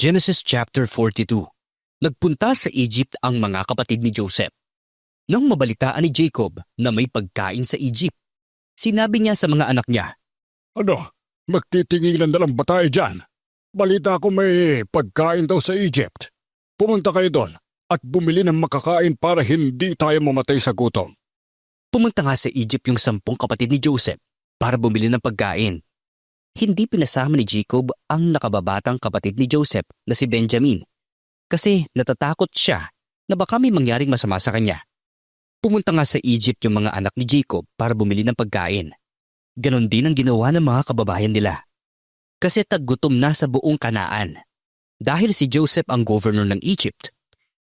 Genesis chapter 42. Nagpunta sa Egypt ang mga kapatid ni Joseph. Nang mabalitaan ni Jacob na may pagkain sa Egypt, sinabi niya sa mga anak niya, Ano, magtitingilan na lang ba tayo dyan? Balita ko may pagkain daw sa Egypt. Pumunta kayo doon at bumili ng makakain para hindi tayo mamatay sa gutom. Pumunta nga sa Egypt yung 10 kapatid ni Joseph para bumili ng pagkain. Hindi pinasama ni Jacob ang nakababatang kapatid ni Joseph na si Benjamin kasi natatakot siya na baka may mangyaring masama sa kanya. Pumunta nga sa Egypt yung mga anak ni Jacob para bumili ng pagkain. Ganon din ang ginawa ng mga kababayan nila. Kasi taggutom na sa buong Kanaan. Dahil si Joseph ang governor ng Egypt,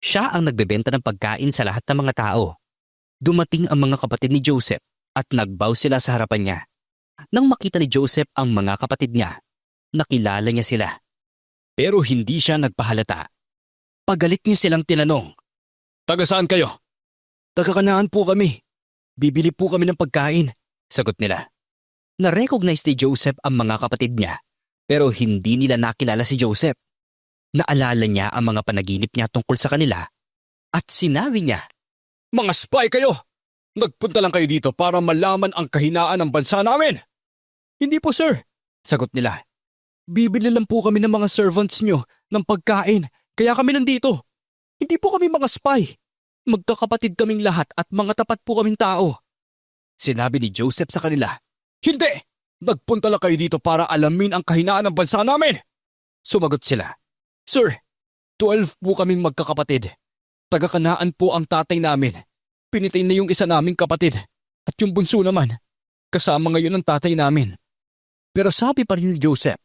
siya ang nagbebenta ng pagkain sa lahat ng mga tao. Dumating ang mga kapatid ni Joseph at nagbow sila sa harapan niya. Nang makita ni Joseph ang mga kapatid niya, nakilala niya sila. Pero hindi siya nagpahalata. Pagalit niya silang tinanong, "Taga saan kayo?" "Taga Kanaan po kami. Bibili po kami ng pagkain," sagot nila. Na-recognize ni Joseph ang mga kapatid niya, pero hindi nila nakilala si Joseph. Naalala niya ang mga panaginip niya tungkol sa kanila at sinabi niya, Mga spy kayo! Nagpunta lang kayo dito para malaman ang kahinaan ng bansa namin! "Hindi po sir," sagot nila. "Bibili lang po kami ng mga servants nyo ng pagkain, kaya kami nandito. Hindi po kami mga spy. Magkakapatid kaming lahat at mga tapat po kaming tao." Sinabi ni Joseph sa kanila, Hindi! Nagpunta lang kayo dito para alamin ang kahinaan ng bansa namin! Sumagot sila, "Sir, 12 po kaming magkakapatid. Taga Kanaan po ang tatay namin. Pinitay na yung isa naming kapatid at yung bunso naman. Kasama ngayon ang tatay namin." Pero sabi pa rin ni Joseph,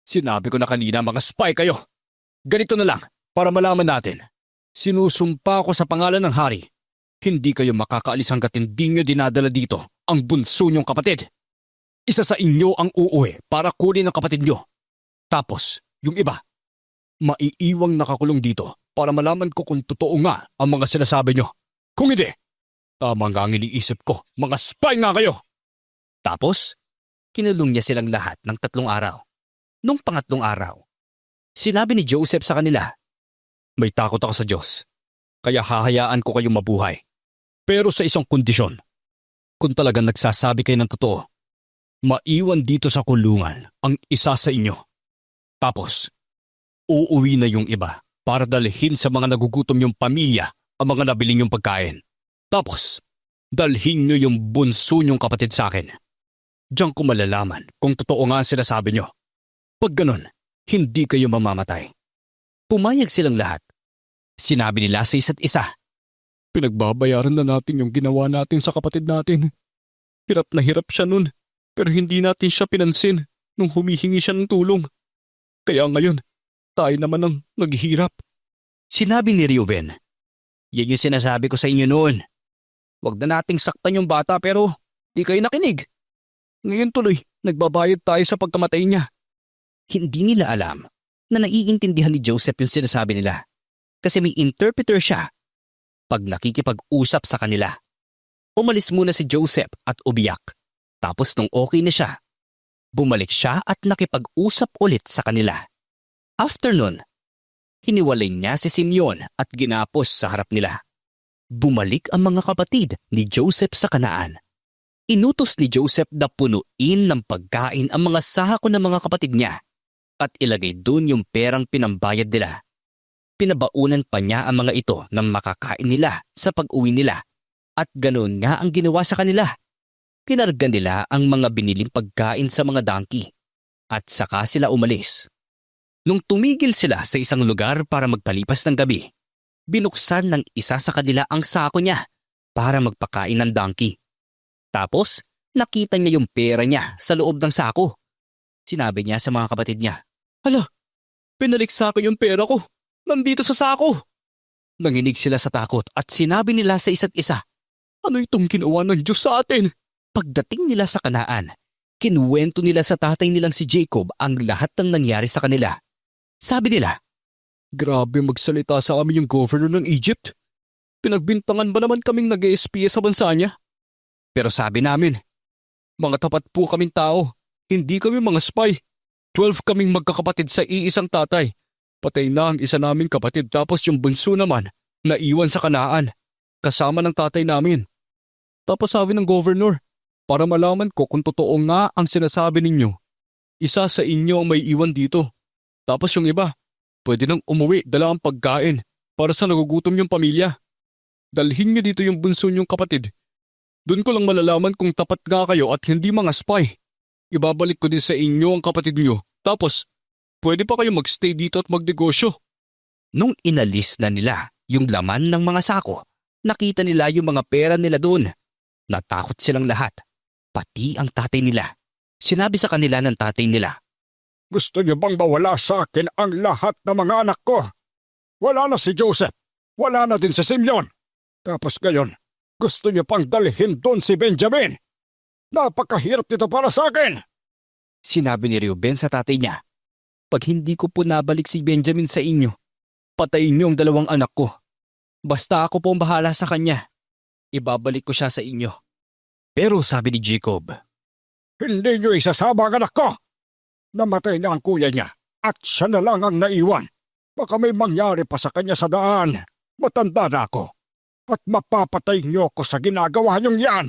Sinabi ko na kanina mga spy kayo! Ganito na lang para malaman natin. Sinusumpa ko sa pangalan ng hari. Hindi kayo makakaalis hanggat hindi nyo dinadala dito ang bunso nyong kapatid. Isa sa inyo ang uuwi para kunin ang kapatid nyo. Tapos, yung iba, maiiwang nakakulong dito para malaman ko kung totoo nga ang mga sinasabi nyo. Kung hindi, tama nga ang iniisip ko, mga spy nga kayo! Tapos, kinulong niya silang lahat ng 3 araw. Nung pangatlong araw, sinabi ni Joseph sa kanila, May takot ako sa Diyos, kaya hahayaan ko kayong mabuhay. Pero sa isang kondisyon, kung talagang nagsasabi kayo ng totoo, maiwan dito sa kulungan ang isa sa inyo. Tapos, uuwi na yung iba para dalhin sa mga nagugutom yung pamilya ang mga nabiling yung pagkain. Tapos, dalhin nyo yung bunso nyong kapatid sa akin. Diyan ko malalaman kung totoo nga ang sinasabi nyo. Pag ganun, hindi kayo mamamatay. Pumayag silang lahat. Sinabi nila sa isa't isa, Pinagbabayaran na natin yung ginawa natin sa kapatid natin. Hirap na hirap siya nun, pero hindi natin siya pinansin nung humihingi siya ng tulong. Kaya ngayon, tayo naman ang naghihirap. Sinabi ni Reuben, "Yan yung sinasabi ko sa inyo noon. Huwag na nating saktan yung bata pero di kayo nakinig. Ngayon tuloy, nagbabayad tayo sa pagkamatay niya." Hindi nila alam na naiintindihan ni Joseph yung sinasabi nila kasi may interpreter siya pag nakikipag-usap sa kanila. Umalis muna si Joseph at umiyak. Tapos nung okay na siya, bumalik siya at nakipag-usap ulit sa kanila. After nun, hiniwalay niya si Simeon at ginapos sa harap nila. Bumalik ang mga kapatid ni Joseph sa Kanaan. Inutos ni Joseph na punuin ng pagkain ang mga sako ng mga kapatid niya at ilagay dun yung perang pinambayad nila. Pinabaunan pa niya ang mga ito ng makakain nila sa pag-uwi nila at ganoon nga ang ginawa sa kanila. Kinarga nila ang mga biniling pagkain sa mga donkey at saka sila umalis. Nung tumigil sila sa isang lugar para magpalipas ng gabi, binuksan ng isa sa kanila ang sako niya para magpakain ng donkey. Tapos nakita niya yung pera niya sa loob ng sako. Sinabi niya sa mga kapatid niya, "Hala, pinalik sa akin yung pera ko. Nandito sa sako." Nanginig sila sa takot at sinabi nila sa isa't isa, Ano itong ginawa ng Diyos sa atin? Pagdating nila sa Kanaan, kinuwento nila sa tatay nilang si Jacob ang lahat ng nangyari sa kanila. Sabi nila, Grabe magsalita sa amin yung governor ng Egypt. Pinagbintangan ba naman kaming nag-espiya sa bansa niya? pero sabi namin, Mga tapat po kaming tao, hindi kami mga spy. 12 kaming magkakapatid sa iisang tatay. Patay na ang isa naming kapatid tapos yung bunso naman naiwan sa Kanaan kasama ng tatay namin. Tapos sabi ng governor, para malaman ko kung totoo nga ang sinasabi ninyo, isa sa inyo ang may iwan dito. Tapos yung iba, pwede nang umuwi dala ang pagkain para sa nagugutom yung pamilya. Dalhin niyo dito yung bunso niyong kapatid. Doon ko lang malalaman kung tapat nga kayo at hindi mga spy. Ibabalik ko din sa inyo ang kapatid niyo. Tapos, pwede pa kayo magstay dito at magnegosyo. Nung inalis na nila yung laman ng mga sako, nakita nila yung mga pera nila doon. Natakot silang lahat, pati ang tatay nila. Sinabi sa kanila ng tatay nila, Gusto niyo bang mawala sa akin ang lahat ng mga anak ko? Wala na si Joseph. Wala na din si Simeon. Tapos ngayon, gusto niyo pang dalhin doon si Benjamin. Napakahirap nito para sa akin. Sinabi ni Reuben sa tatay niya, pag hindi ko po nabalik si Benjamin sa inyo, patayin niyo ang dalawang anak ko. Basta ako po ang bahala sa kanya. Ibabalik ko siya sa inyo. Pero sabi ni Jacob, Hindi niyo isasama ang anak ko. Namatay na ang kuya niya at siya na lang ang naiwan. Baka may mangyari pa sa kanya sa daan. Matanda na ako. At mapapatay niyo ko sa ginagawa niyong yan.